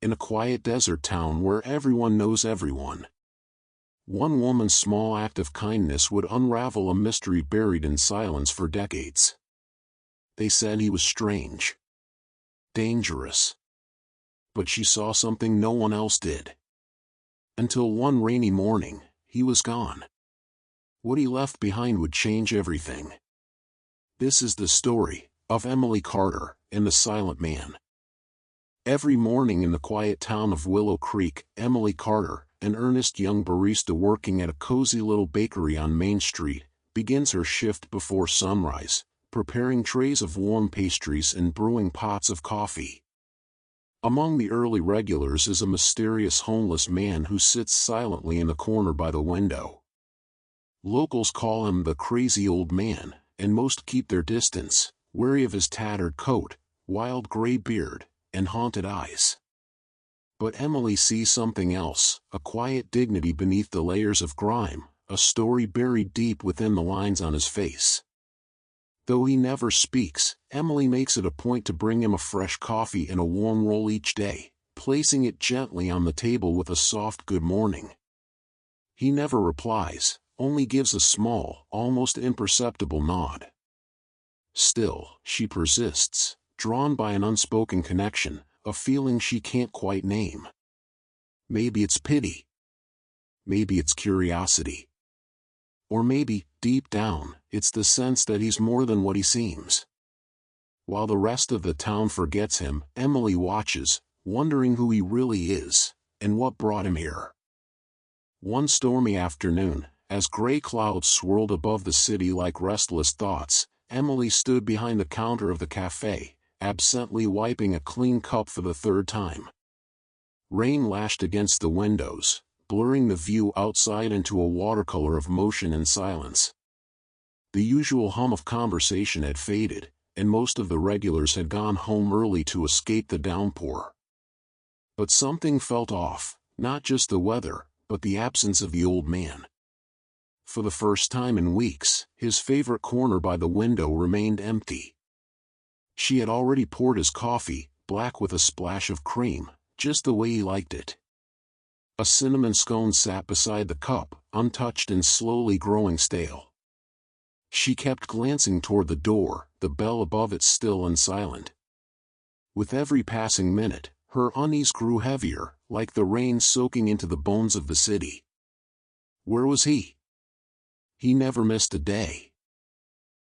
in a quiet desert town where everyone knows everyone. One woman's small act of kindness would unravel a mystery buried in silence for decades. They said he was strange, dangerous. But she saw something no one else did. Until one rainy morning, he was gone. What he left behind would change everything. This is the story of Emily Carter and the Silent Man. Every morning in the quiet town of Willow Creek, Emily Carter, an earnest young barista working at a cozy little bakery on Main Street, begins her shift before sunrise, preparing trays of warm pastries and brewing pots of coffee. Among the early regulars is a mysterious homeless man who sits silently in the corner by the window. Locals call him the crazy old man, and most keep their distance, wary of his tattered coat, wild gray beard, and haunted eyes. But Emily sees something else, a quiet dignity beneath the layers of grime, a story buried deep within the lines on his face. Though he never speaks, Emily makes it a point to bring him a fresh coffee and a warm roll each day, placing it gently on the table with a soft good morning. He never replies, only gives a small, almost imperceptible nod. Still, she persists, drawn by an unspoken connection, a feeling she can't quite name. Maybe it's pity. Maybe it's curiosity. Or maybe, deep down, it's the sense that he's more than what he seems. While the rest of the town forgets him, Emily watches, wondering who he really is, and what brought him here. One stormy afternoon, as gray clouds swirled above the city like restless thoughts, Emily stood behind the counter of the cafe, absently wiping a clean cup for the third time. Rain lashed against the windows, blurring the view outside into a watercolor of motion and silence. The usual hum of conversation had faded, and most of the regulars had gone home early to escape the downpour. But something felt off, not just the weather, but the absence of the old man. For the first time in weeks, his favorite corner by the window remained empty. She had already poured his coffee, black with a splash of cream, just the way he liked it. A cinnamon scone sat beside the cup, untouched and slowly growing stale. She kept glancing toward the door, the bell above it still and silent. With every passing minute, her unease grew heavier, like the rain soaking into the bones of the city. Where was he? He never missed a day.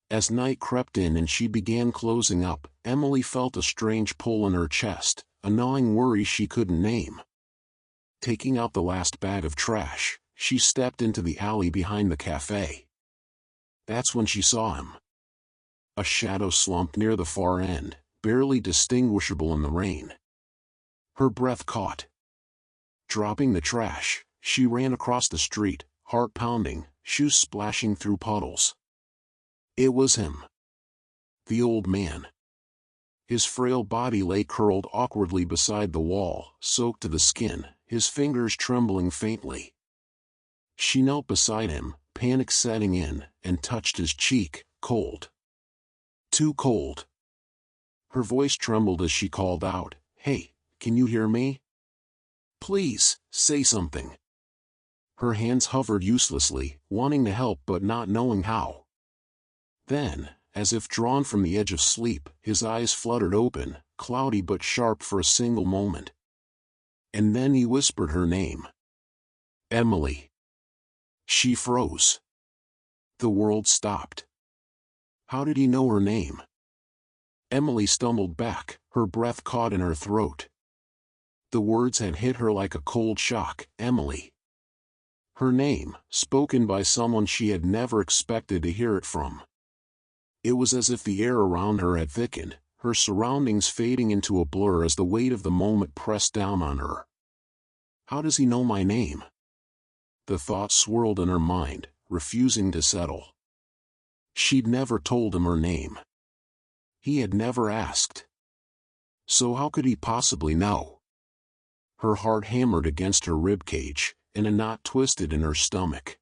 As night crept in and she began closing up, Emily felt a strange pull in her chest, a gnawing worry she couldn't name. Taking out the last bag of trash, she stepped into the alley behind the cafe. That's when she saw him. A shadow slumped near the far end, barely distinguishable in the rain. Her breath caught. Dropping the trash, she ran across the street, heart pounding, shoes splashing through puddles. It was him. The old man. His frail body lay curled awkwardly beside the wall, soaked to the skin, his fingers trembling faintly. She knelt beside him, panic setting in, and touched his cheek, cold. Too cold. Her voice trembled as she called out, "Hey, can you hear me? Please, say something." Her hands hovered uselessly, wanting to help but not knowing how. Then, as if drawn from the edge of sleep, his eyes fluttered open, cloudy but sharp for a single moment. And then he whispered her name. Emily. She froze. The world stopped. How did he know her name? Emily stumbled back, her breath caught in her throat. The words had hit her like a cold shock, Emily. Her name, spoken by someone she had never expected to hear it from. It was as if the air around her had thickened, her surroundings fading into a blur as the weight of the moment pressed down on her. How does he know my name? The thought swirled in her mind, refusing to settle. She'd never told him her name. He had never asked. So how could he possibly know? Her heart hammered against her ribcage, and a knot twisted in her stomach.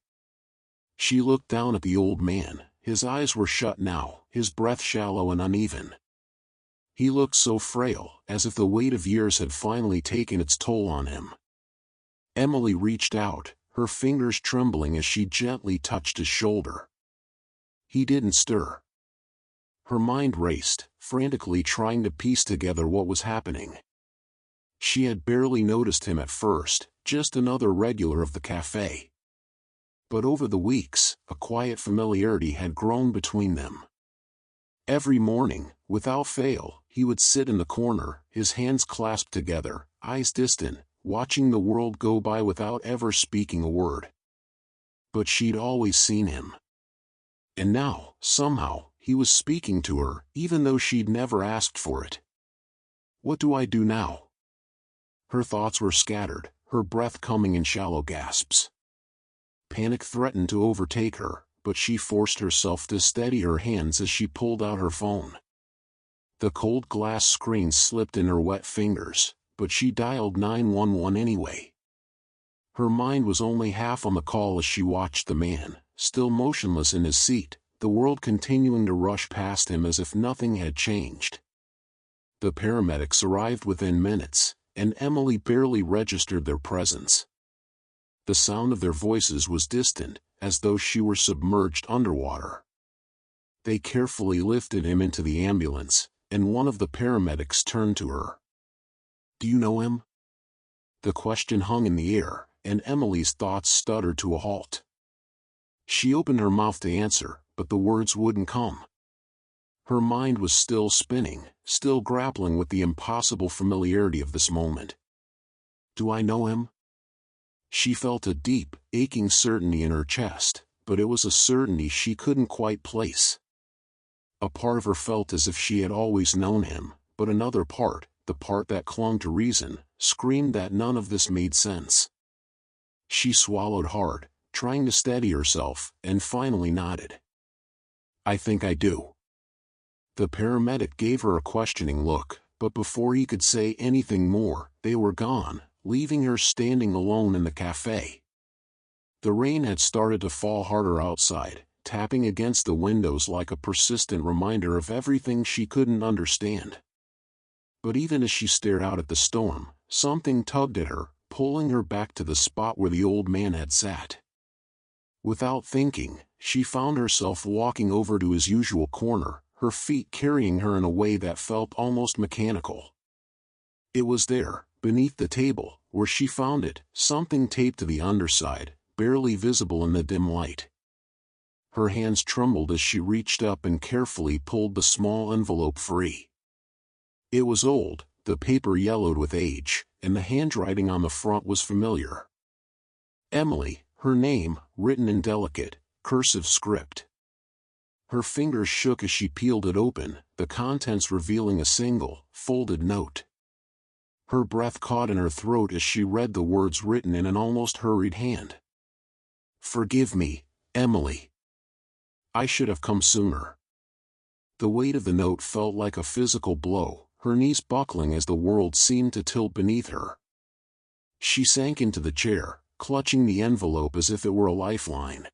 She looked down at the old man. His eyes were shut now, his breath shallow and uneven. He looked so frail, as if the weight of years had finally taken its toll on him. Emily reached out, her fingers trembling as she gently touched his shoulder. He didn't stir. Her mind raced, frantically trying to piece together what was happening. She had barely noticed him at first, just another regular of the cafe. But over the weeks, a quiet familiarity had grown between them. Every morning, without fail, he would sit in the corner, his hands clasped together, eyes distant, watching the world go by without ever speaking a word. But she'd always seen him. And now, somehow, he was speaking to her, even though she'd never asked for it. What do I do now? Her thoughts were scattered, her breath coming in shallow gasps. Panic threatened to overtake her, but she forced herself to steady her hands as she pulled out her phone. The cold glass screen slipped in her wet fingers, but she dialed 911 anyway. Her mind was only half on the call as she watched the man, still motionless in his seat, the world continuing to rush past him as if nothing had changed. The paramedics arrived within minutes, and Emily barely registered their presence. The sound of their voices was distant, as though she were submerged underwater. They carefully lifted him into the ambulance, and one of the paramedics turned to her. "Do you know him?" The question hung in the air, and Emily's thoughts stuttered to a halt. She opened her mouth to answer, but the words wouldn't come. Her mind was still spinning, still grappling with the impossible familiarity of this moment. "Do I know him?" She felt a deep, aching certainty in her chest, but it was a certainty she couldn't quite place. A part of her felt as if she had always known him, but another part, the part that clung to reason, screamed that none of this made sense. She swallowed hard, trying to steady herself, and finally nodded. "I think I do." The paramedic gave her a questioning look, but before he could say anything more, they were gone, leaving her standing alone in the cafe. The rain had started to fall harder outside, tapping against the windows like a persistent reminder of everything she couldn't understand. But even as she stared out at the storm, something tugged at her, pulling her back to the spot where the old man had sat. Without thinking, she found herself walking over to his usual corner, her feet carrying her in a way that felt almost mechanical. It was there, beneath the table, where she found it, something taped to the underside, barely visible in the dim light. Her hands trembled as she reached up and carefully pulled the small envelope free. It was old, the paper yellowed with age, and the handwriting on the front was familiar. Emily, her name, written in delicate, cursive script. Her fingers shook as she peeled it open, the contents revealing a single, folded note. Her breath caught in her throat as she read the words written in an almost hurried hand. "Forgive me, Emily. I should have come sooner." The weight of the note felt like a physical blow, her knees buckling as the world seemed to tilt beneath her. She sank into the chair, clutching the envelope as if it were a lifeline.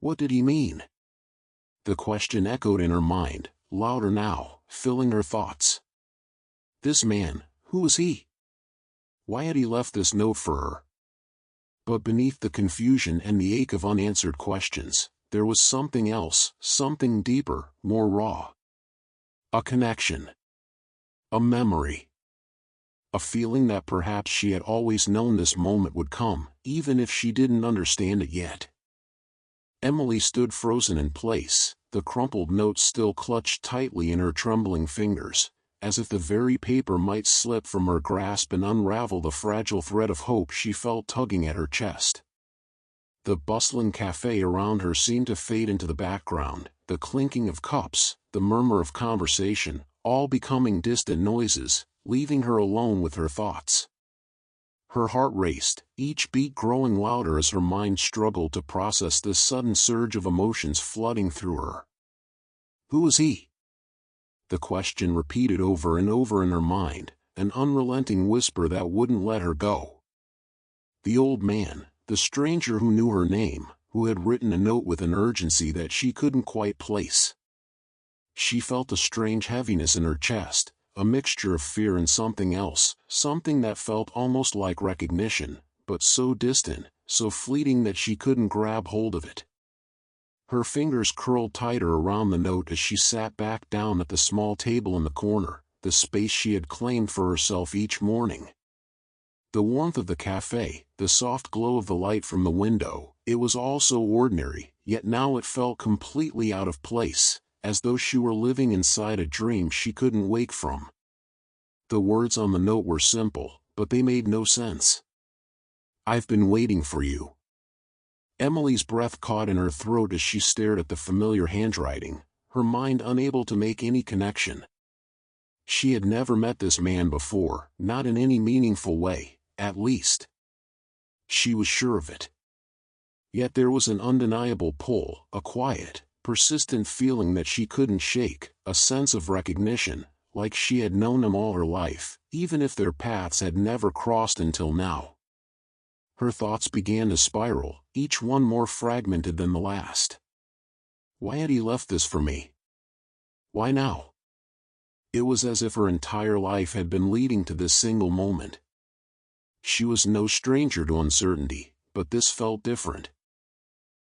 What did he mean? The question echoed in her mind, louder now, filling her thoughts. This man, who was he? Why had he left this note for her? But beneath the confusion and the ache of unanswered questions, there was something else, something deeper, more raw. A connection. A memory. A feeling that perhaps she had always known this moment would come, even if she didn't understand it yet. Emily stood frozen in place, the crumpled note still clutched tightly in her trembling fingers, as if the very paper might slip from her grasp and unravel the fragile thread of hope she felt tugging at her chest. The bustling cafe around her seemed to fade into the background, the clinking of cups, the murmur of conversation, all becoming distant noises, leaving her alone with her thoughts. Her heart raced, each beat growing louder as her mind struggled to process this sudden surge of emotions flooding through her. Who was he? The question repeated over and over in her mind, an unrelenting whisper that wouldn't let her go. The old man, the stranger who knew her name, who had written a note with an urgency that she couldn't quite place. She felt a strange heaviness in her chest, a mixture of fear and something else, something that felt almost like recognition, but so distant, so fleeting that she couldn't grab hold of it. Her fingers curled tighter around the note as she sat back down at the small table in the corner, the space she had claimed for herself each morning. The warmth of the cafe, the soft glow of the light from the window, it was all so ordinary, yet now it felt completely out of place, as though she were living inside a dream she couldn't wake from. The words on the note were simple, but they made no sense. "I've been waiting for you." Emily's breath caught in her throat as she stared at the familiar handwriting, her mind unable to make any connection. She had never met this man before, not in any meaningful way, at least. She was sure of it. Yet there was an undeniable pull, a quiet, persistent feeling that she couldn't shake, a sense of recognition, like she had known him all her life, even if their paths had never crossed until now. Her thoughts began to spiral, each one more fragmented than the last. Why had he left this for me? Why now? It was as if her entire life had been leading to this single moment. She was no stranger to uncertainty, but this felt different.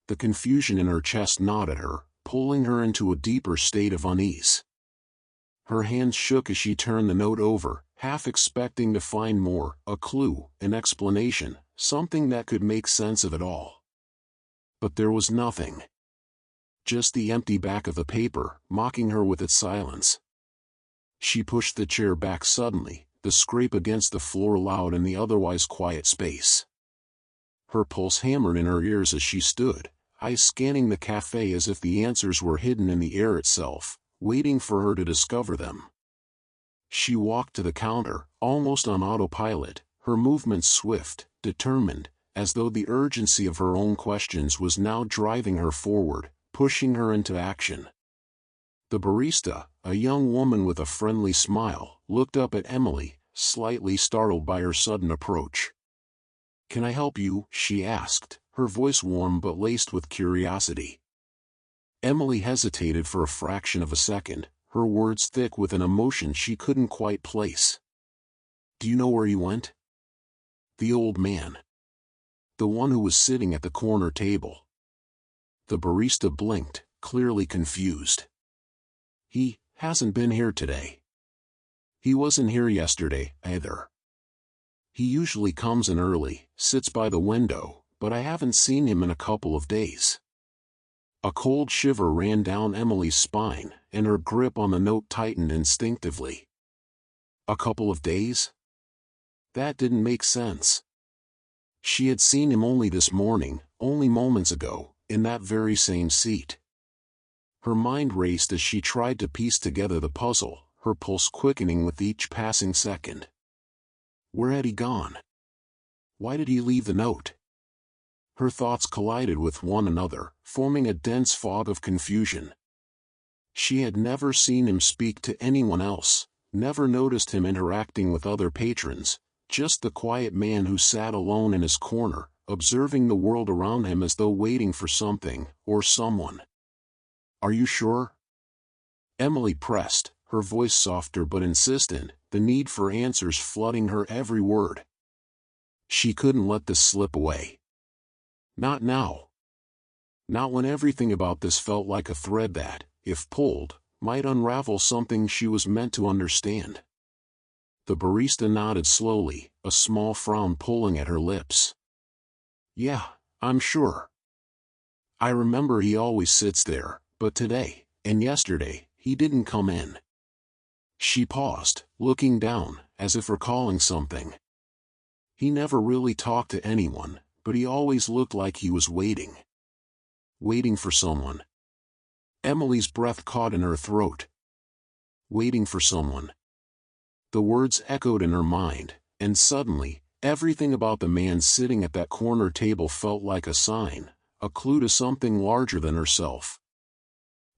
The confusion in her chest gnawed at her, pulling her into a deeper state of unease. Her hands shook as she turned the note over, half expecting to find more, a clue, an explanation, something that could make sense of it all. But there was nothing. Just the empty back of the paper, mocking her with its silence. She pushed the chair back suddenly, the scrape against the floor loud in the otherwise quiet space. Her pulse hammered in her ears as she stood, eyes scanning the cafe as if the answers were hidden in the air itself, waiting for her to discover them. She walked to the counter, almost on autopilot, her movements swift, determined, as though the urgency of her own questions was now driving her forward, pushing her into action. The barista, a young woman with a friendly smile, looked up at Emily, slightly startled by her sudden approach. "Can I help you?" she asked, her voice warm but laced with curiosity. Emily hesitated for a fraction of a second, her words thick with an emotion she couldn't quite place. "Do you know where he went?" "The old man. The one who was sitting at the corner table." The barista blinked, clearly confused. "He hasn't been here today. He wasn't here yesterday, either. He usually comes in early, sits by the window, but I haven't seen him in a couple of days." A cold shiver ran down Emily's spine, and her grip on the note tightened instinctively. A couple of days? That didn't make sense. She had seen him only this morning, only moments ago, in that very same seat. Her mind raced as she tried to piece together the puzzle, her pulse quickening with each passing second. Where had he gone? Why did he leave the note? Her thoughts collided with one another, forming a dense fog of confusion. She had never seen him speak to anyone else, never noticed him interacting with other patrons, just the quiet man who sat alone in his corner, observing the world around him as though waiting for something, or someone. "Are you sure?" Emily pressed, her voice softer but insistent, the need for answers flooding her every word. She couldn't let this slip away. Not now. Not when everything about this felt like a thread that, if pulled, might unravel something she was meant to understand. The barista nodded slowly, a small frown pulling at her lips. "Yeah, I'm sure. I remember he always sits there, but today, and yesterday, he didn't come in." She paused, looking down, as if recalling something. He never really talked to anyone, but he always looked like he was waiting. Waiting for someone. Emily's breath caught in her throat. Waiting for someone. The words echoed in her mind, and suddenly, everything about the man sitting at that corner table felt like a sign, a clue to something larger than herself.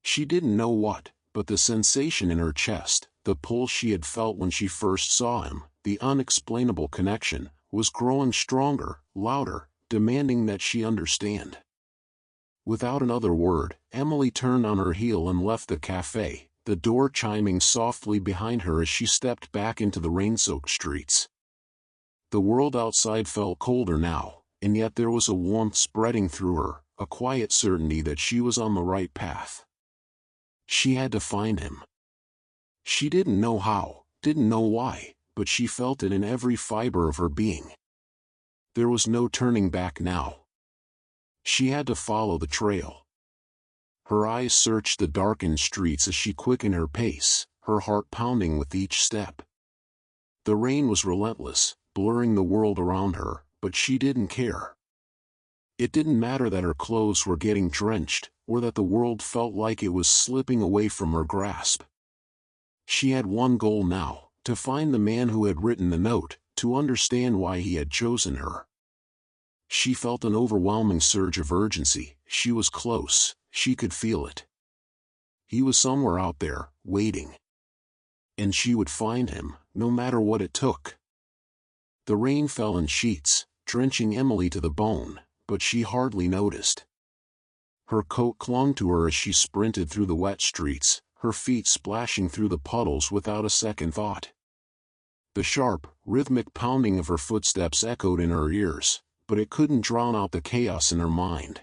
She didn't know what, but the sensation in her chest, the pull she had felt when she first saw him, the unexplainable connection, was growing stronger, louder, demanding that she understand. Without another word, Emily turned on her heel and left the cafe, the door chiming softly behind her as she stepped back into the rain-soaked streets. The world outside felt colder now, and yet there was a warmth spreading through her, a quiet certainty that she was on the right path. She had to find him. She didn't know how, didn't know why, but she felt it in every fiber of her being. There was no turning back now. She had to follow the trail. Her eyes searched the darkened streets as she quickened her pace, her heart pounding with each step. The rain was relentless, blurring the world around her, but she didn't care. It didn't matter that her clothes were getting drenched, or that the world felt like it was slipping away from her grasp. She had one goal now, to find the man who had written the note, to understand why he had chosen her. She felt an overwhelming surge of urgency. She was close, she could feel it. He was somewhere out there, waiting. And she would find him, no matter what it took. The rain fell in sheets, drenching Emily to the bone, but she hardly noticed. Her coat clung to her as she sprinted through the wet streets, her feet splashing through the puddles without a second thought. The sharp, rhythmic pounding of her footsteps echoed in her ears, but it couldn't drown out the chaos in her mind.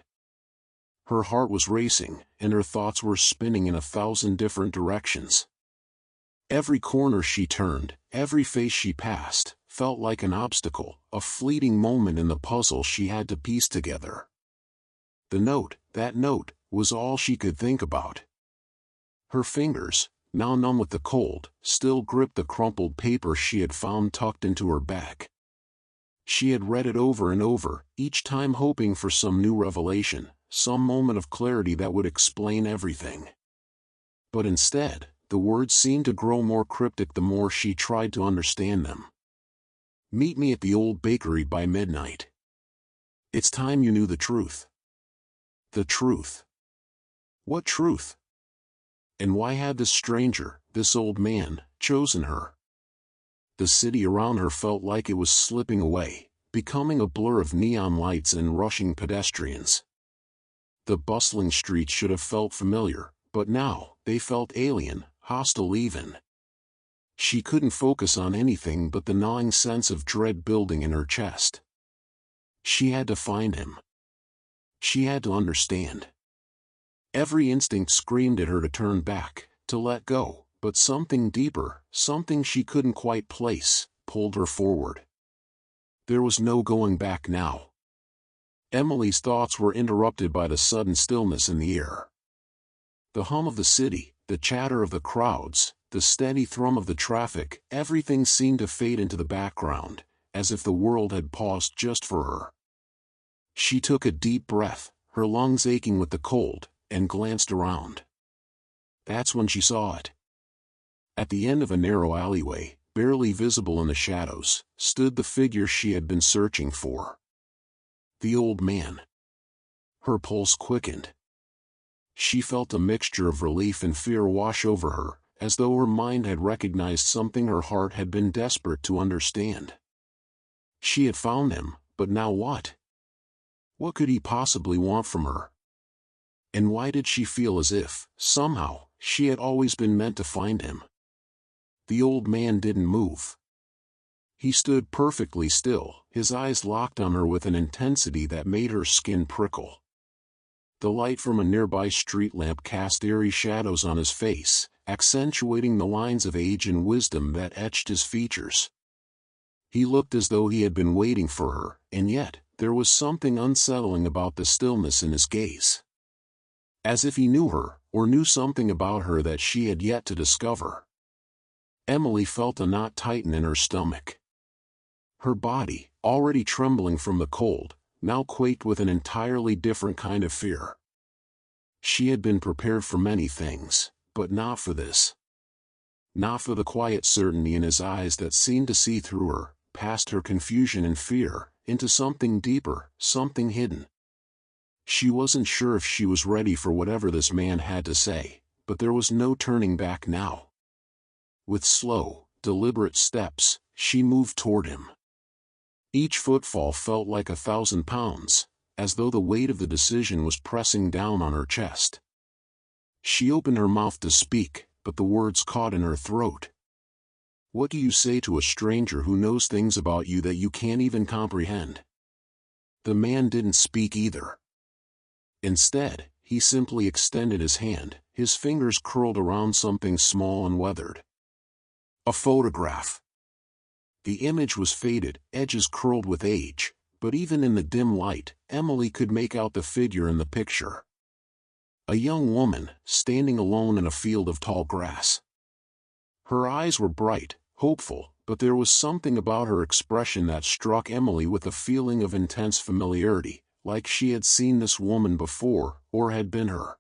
Her heart was racing, and her thoughts were spinning in 1,000 different directions. Every corner she turned, every face she passed, felt like an obstacle, a fleeting moment in the puzzle she had to piece together. The note, that note, was all she could think about. Her fingers, now numb with the cold, still gripped the crumpled paper she had found tucked into her bag. She had read it over and over, each time hoping for some new revelation, some moment of clarity that would explain everything. But instead, the words seemed to grow more cryptic the more she tried to understand them. Meet me at the old bakery by midnight. It's time you knew the truth. The truth. What truth? And why had this stranger, this old man, chosen her? The city around her felt like it was slipping away, becoming a blur of neon lights and rushing pedestrians. The bustling streets should have felt familiar, but now, they felt alien, hostile even. She couldn't focus on anything but the gnawing sense of dread building in her chest. She had to find him. She had to understand. Every instinct screamed at her to turn back, to let go, but something deeper, something she couldn't quite place, pulled her forward. There was no going back now. Emily's thoughts were interrupted by the sudden stillness in the air. The hum of the city, the chatter of the crowds, the steady thrum of the traffic, everything seemed to fade into the background, as if the world had paused just for her. She took a deep breath, her lungs aching with the cold, and glanced around. That's when she saw it. At the end of a narrow alleyway, barely visible in the shadows, stood the figure she had been searching for. The old man. Her pulse quickened. She felt a mixture of relief and fear wash over her, as though her mind had recognized something her heart had been desperate to understand. She had found him, but now what? What could he possibly want from her? And why did she feel as if, somehow, she had always been meant to find him? The old man didn't move. He stood perfectly still, his eyes locked on her with an intensity that made her skin prickle. The light from a nearby street lamp cast eerie shadows on his face, accentuating the lines of age and wisdom that etched his features. He looked as though he had been waiting for her, and yet, there was something unsettling about the stillness in his gaze. As if he knew her, or knew something about her that she had yet to discover. Emily felt a knot tighten in her stomach. Her body, already trembling from the cold, now quaked with an entirely different kind of fear. She had been prepared for many things, but not for this. Not for the quiet certainty in his eyes that seemed to see through her, past her confusion and fear, into something deeper, something hidden. She wasn't sure if she was ready for whatever this man had to say, but there was no turning back now. With slow, deliberate steps, she moved toward him. Each footfall felt like 1,000 pounds, as though the weight of the decision was pressing down on her chest. She opened her mouth to speak, but the words caught in her throat. What do you say to a stranger who knows things about you that you can't even comprehend? The man didn't speak either. Instead, he simply extended his hand, his fingers curled around something small and weathered. A photograph. The image was faded, edges curled with age, but even in the dim light, Emily could make out the figure in the picture. A young woman, standing alone in a field of tall grass. Her eyes were bright, hopeful, but there was something about her expression that struck Emily with a feeling of intense familiarity, like she had seen this woman before, or had been her.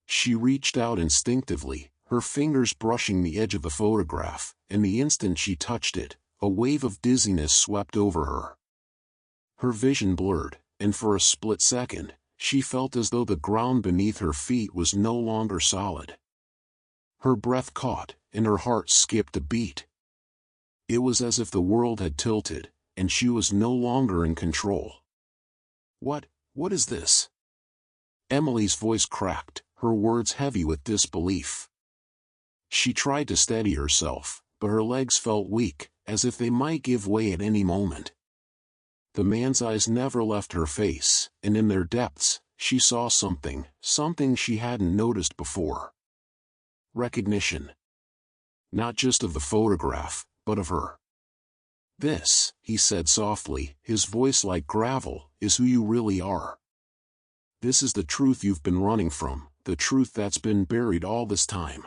She reached out instinctively, her fingers brushing the edge of the photograph, and the instant she touched it, a wave of dizziness swept over her. Her vision blurred, and for a split second, she felt as though the ground beneath her feet was no longer solid. Her breath caught, and her heart skipped a beat. It was as if the world had tilted, and she was no longer in control. What is this? Emily's voice cracked, her words heavy with disbelief. She tried to steady herself, but her legs felt weak, as if they might give way at any moment. The man's eyes never left her face, and in their depths, she saw something she hadn't noticed before. Recognition. Not just of the photograph, but of her. This, he said softly, his voice like gravel, is who you really are. This is the truth you've been running from, the truth that's been buried all this time.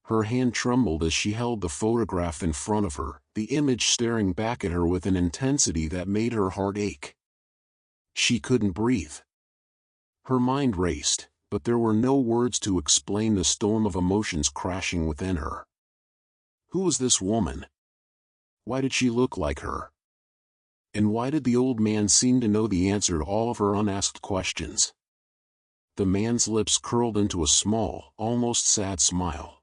Her hand trembled as she held the photograph in front of her, the image staring back at her with an intensity that made her heart ache. She couldn't breathe. Her mind raced, but there were no words to explain the storm of emotions crashing within her. Who was this woman? Why did she look like her? And why did the old man seem to know the answer to all of her unasked questions? The man's lips curled into a small, almost sad smile.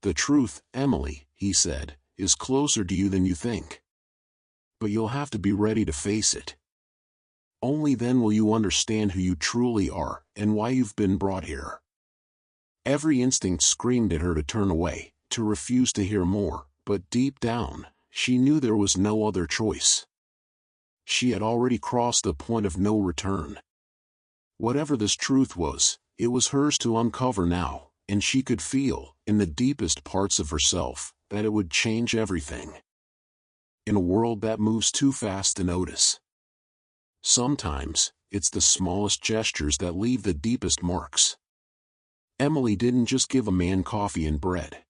The truth, Emily, he said, is closer to you than you think. But you'll have to be ready to face it. Only then will you understand who you truly are, and why you've been brought here. Every instinct screamed at her to turn away, to refuse to hear more, but deep down, she knew there was no other choice. She had already crossed the point of no return. Whatever this truth was, it was hers to uncover now, and she could feel, in the deepest parts of herself, that it would change everything. In a world that moves too fast to notice. Sometimes, it's the smallest gestures that leave the deepest marks. Emily didn't just give a man coffee and bread.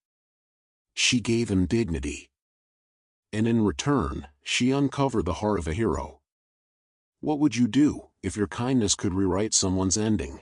She gave him dignity. And in return, she uncovered the heart of a hero. What would you do, if your kindness could rewrite someone's ending?